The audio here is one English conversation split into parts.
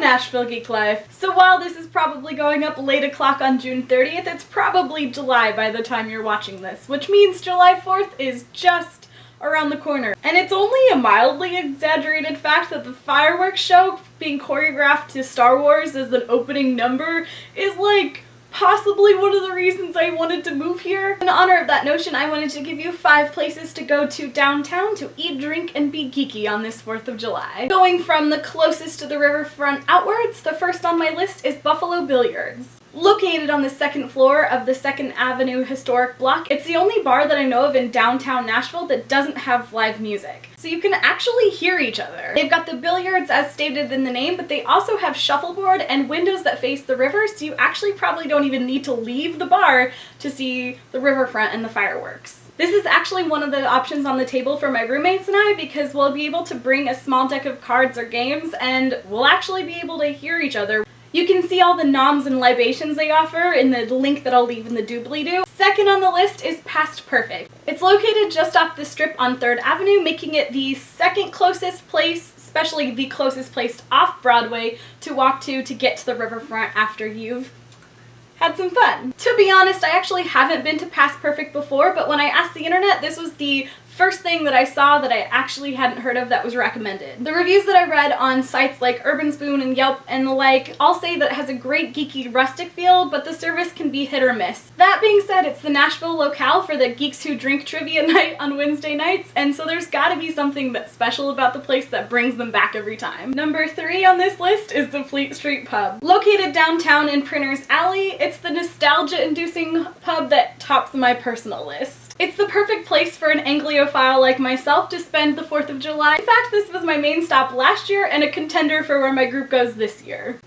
Nashville Geek Life. So while this is probably going up late o'clock on June 30th, it's probably July by the time you're watching this, which means July 4th is just around the corner. And it's only a mildly exaggerated fact that the fireworks show being choreographed to Star Wars as an opening number is like possibly one of the reasons I wanted to move here. In honor of that notion, I wanted to give you 5 places to go to downtown to eat, drink, and be geeky on this 4th of July. Going from the closest to the riverfront outwards, the first on my list is Buffalo Billiards. Located on the 2nd floor of the 2nd Avenue historic block, it's the only bar that I know of in downtown Nashville that doesn't have live music. So you can actually hear each other. They've got the billiards as stated in the name, but they also have shuffleboard and windows that face the river, so you actually probably don't even need to leave the bar to see the riverfront and the fireworks. This is actually one of the options on the table for my roommates and I because we'll be able to bring a small deck of cards or games and we'll actually be able to hear each other. You can see all the noms and libations they offer in the link that I'll leave in the doobly-doo. Second on the list is Past Perfect. It's located just off the strip on 3rd Avenue, making it the 2nd closest place, especially the closest place off Broadway, to walk to get to the riverfront after you've had some fun. To be honest, I actually haven't been to Past Perfect before, but when I asked the internet, this was the first thing that I saw that I actually hadn't heard of that was recommended. The reviews that I read on sites like Urban Spoon and Yelp and the like all say that it has a great geeky rustic feel, but the service can be hit or miss. That being said, it's the Nashville locale for the Geeks Who Drink trivia night on Wednesday nights, and so there's gotta be something that's special about the place that brings them back every time. Number 3 on this list is the Fleet Street Pub. Located downtown in Printers Alley, it's the nostalgia-inducing pub that tops my personal list. It's the perfect place for an Anglophile like myself to spend the 4th of July. In fact, this was my main stop last year and a contender for where my group goes this year.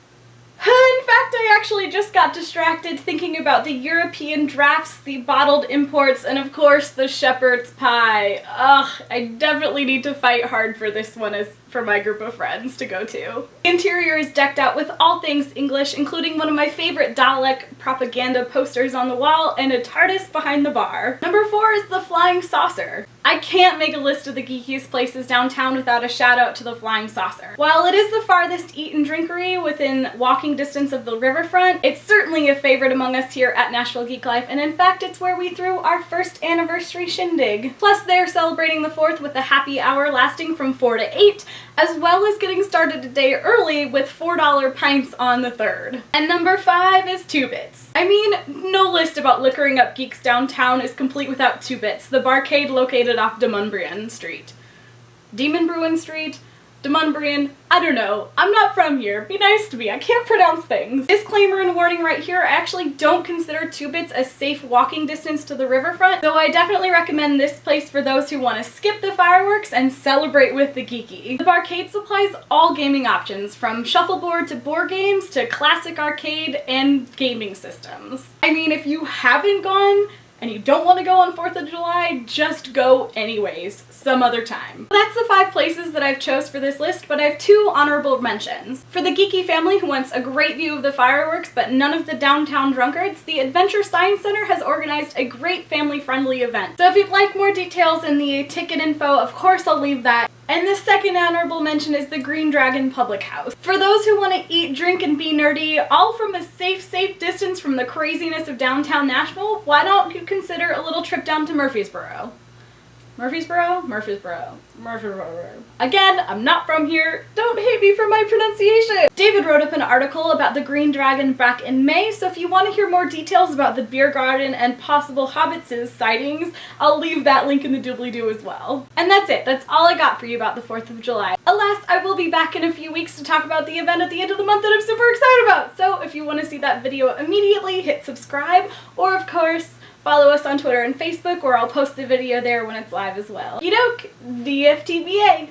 In fact, I actually just got distracted thinking about the European drafts, the bottled imports, and of course the shepherd's pie. Ugh, I definitely need to fight hard for this one as for my group of friends to go to. The interior is decked out with all things English, including one of my favorite Dalek propaganda posters on the wall and a TARDIS behind the bar. Number 4 is the Flying Saucer. I can't make a list of the geekiest places downtown without a shout out to the Flying Saucer. While it is the farthest eat and drinkery within walking distance of the riverfront, it's certainly a favorite among us here at Nashville Geek Life, and in fact it's where we threw our 1st anniversary shindig. Plus they're celebrating the 4th with a happy hour lasting from 4 to 8, as well as getting started a day early with $4 pints on the 3rd. And number 5 is 2 Bits. I mean, no list about liquoring up geeks downtown is complete without 2 Bits, the Barcade located off Demonbrian Street. Demonbrian Street? Demonbrian? I don't know. I'm not from here. Be nice to me. I can't pronounce things. Disclaimer and warning right here, I actually don't consider 2 Bits a safe walking distance to the riverfront, though I definitely recommend this place for those who want to skip the fireworks and celebrate with the geeky. The Barcade supplies all gaming options, from shuffleboard to board games to classic arcade and gaming systems. I mean, if you haven't gone and you don't want to go on 4th of July, just go anyways, some other time. That's the 5 places that I've chose for this list, but I have 2 honorable mentions. For the geeky family who wants a great view of the fireworks but none of the downtown drunkards, the Adventure Science Center has organized a great family-friendly event. So if you'd like more details in the ticket info, of course I'll leave that. And the second honorable mention is the Green Dragon Public House. For those who want to eat, drink, and be nerdy, all from a safe distance from the craziness of downtown Nashville, why don't you consider a little trip down to Murfreesboro? Murfreesboro? Murfreesboro. Murfreesboro. Again, I'm not from here. Don't hate me for my pronunciation! David wrote up an article about the Green Dragon back in May, so if you want to hear more details about the beer garden and possible hobbits' sightings, I'll leave that link in the doobly-doo as well. And that's it. That's all I got for you about the 4th of July. Alas, I will be back in a few weeks to talk about the event at the end of the month that I'm super excited about! So if you want to see that video immediately, hit subscribe, or of course, follow us on Twitter and Facebook, where I'll post the video there when it's live as well. Okey-doke, DFTBA!